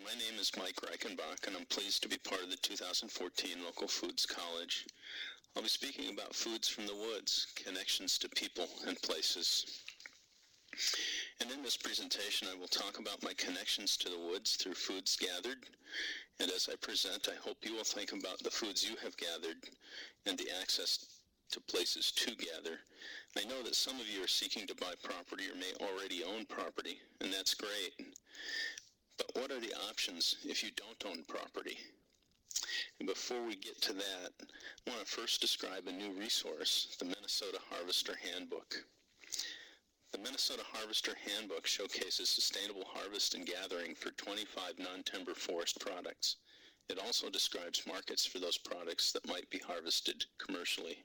my name is Mike Reichenbach, and I'm pleased to be part of the 2014 Local Foods College. I'll be speaking about foods from the woods, connections to people and places. And in this presentation, I will talk about my connections to the woods through foods gathered. And as I present, I hope you will think about the foods you have gathered and the access to places to gather. I know that some of you are seeking to buy property or may already own property, and that's great. But what are the options if you don't own property? And before we get to that, I want to first describe a new resource, the Minnesota Harvester Handbook. The Minnesota Harvester Handbook showcases sustainable harvest and gathering for 25 non-timber forest products. It also describes markets for those products that might be harvested commercially.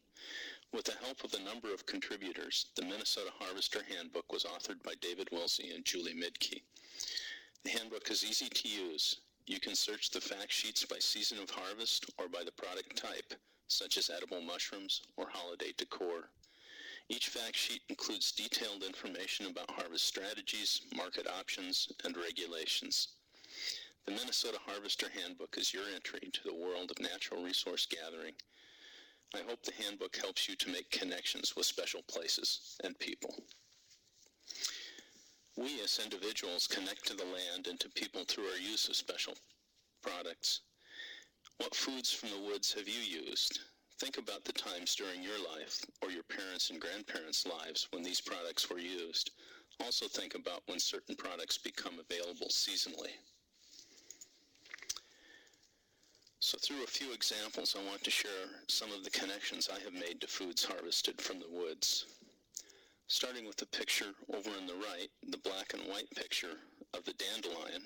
With the help of a number of contributors, the Minnesota Harvester Handbook was authored by David Wilsey and Julie Midkey. The handbook is easy to use. You can search the fact sheets by season of harvest or by the product type, such as edible mushrooms or holiday decor. Each fact sheet includes detailed information about harvest strategies, market options, and regulations. The Minnesota Harvester Handbook is your entry into the world of natural resource gathering. I hope the handbook helps you to make connections with special places and people. We as individuals connect to the land and to people through our use of special products. What foods from the woods have you used? Think about the times during your life or your parents' and grandparents' lives when these products were used. Also think about when certain products become available seasonally. So through a few examples, I want to share some of the connections I have made to foods harvested from the woods. Starting with the picture over on the right, the black and white picture of the dandelion.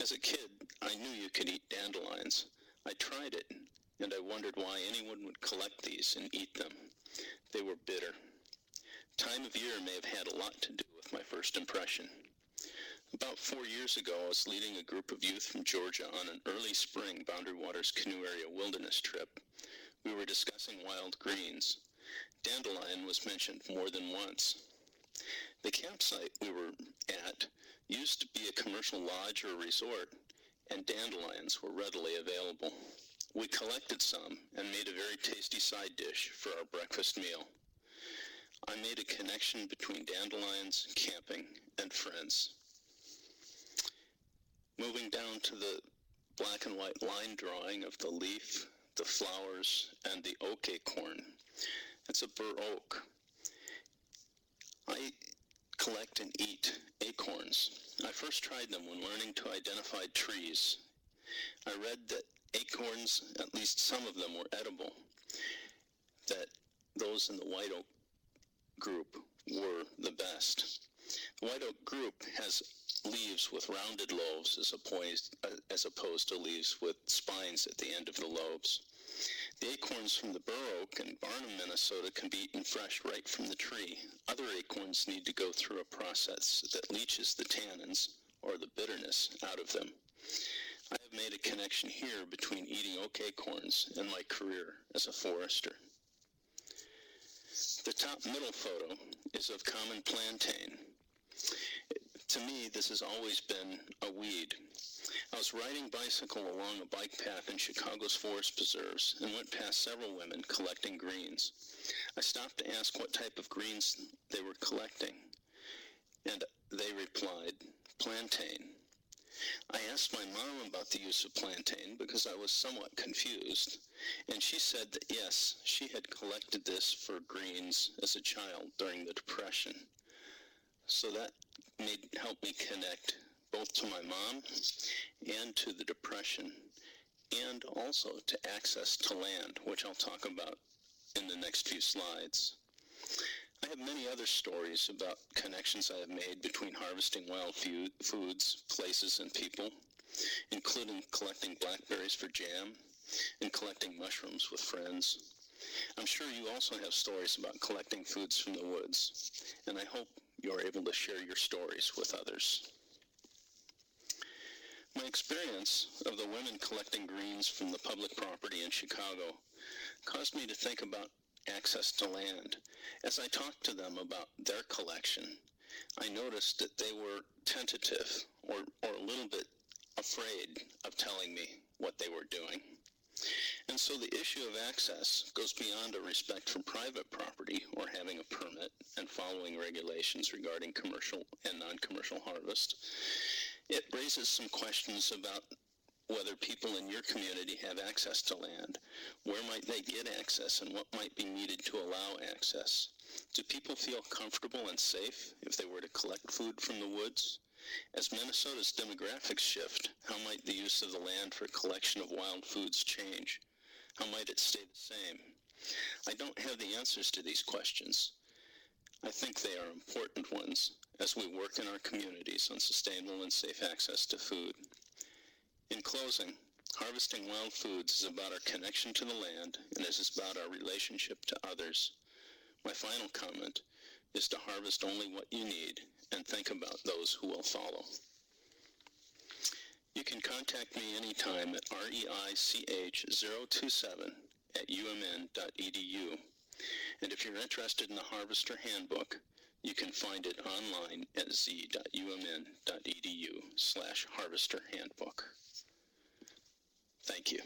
As a kid, I knew you could eat dandelions. I tried it, and I wondered why anyone would collect these and eat them. They were bitter. Time of year may have had a lot to do with my first impression. About 4 years ago, I was leading a group of youth from Georgia on an early spring Boundary Waters Canoe Area wilderness trip. We were discussing wild greens. Dandelion was mentioned more than once. The campsite we were at used to be a commercial lodge or resort, and dandelions were readily available. We collected some and made a very tasty side dish for our breakfast meal. I made a connection between dandelions, camping, and friends. Moving down to the black and white line drawing of the leaf, the flowers, and the oak acorn. It's a bur oak. I collect and eat acorns. I first tried them when learning to identify trees. I read that acorns, at least some of them, were edible, that those in the white oak group were the best. The white oak group has leaves with rounded lobes as opposed to leaves with spines at the end of the lobes. The acorns from the bur oak in Barnum, Minnesota can be eaten fresh right from the tree. Other acorns need to go through a process that leaches the tannins, or the bitterness, out of them. I have made a connection here between eating oak acorns and my career as a forester. The top middle photo is of common plantain. To me, this has always been a weed. I was riding bicycle along a bike path in Chicago's forest preserves and went past several women collecting greens. I stopped to ask what type of greens they were collecting, and they replied, plantain. I asked my mom about the use of plantain because I was somewhat confused, and she said that yes, she had collected this for greens as a child during the Depression. So that helped me connect both to my mom and to the Depression, and also to access to land, which I'll talk about in the next few slides. I have many other stories about connections I have made between harvesting wild foods, places, and people, including collecting blackberries for jam and collecting mushrooms with friends. I'm sure you also have stories about collecting foods from the woods, and I hope you're able to share your stories with others. My experience of the women collecting greens from the public property in Chicago caused me to think about access to land. As I talked to them about their collection, I noticed that they were tentative or a little bit afraid of telling me what they were doing. And so the issue of access goes beyond a respect for private property or having a permit and following regulations regarding commercial and non-commercial harvest. It raises some questions about whether people in your community have access to land. Where might they get access, and what might be needed to allow access? Do people feel comfortable and safe if they were to collect food from the woods? As Minnesota's demographics shift, how might the use of the land for collection of wild foods change? How might it stay the same? I don't have the answers to these questions. I think they are important ones as we work in our communities on sustainable and safe access to food. In closing, harvesting wild foods is about our connection to the land, and it is about our relationship to others. My final comment is to harvest only what you need and think about those who will follow. You can contact me anytime at reich027@umn.edu. And if you're interested in the Harvester Handbook, you can find it online at z.umn.edu/harvesterhandbook. Thank you.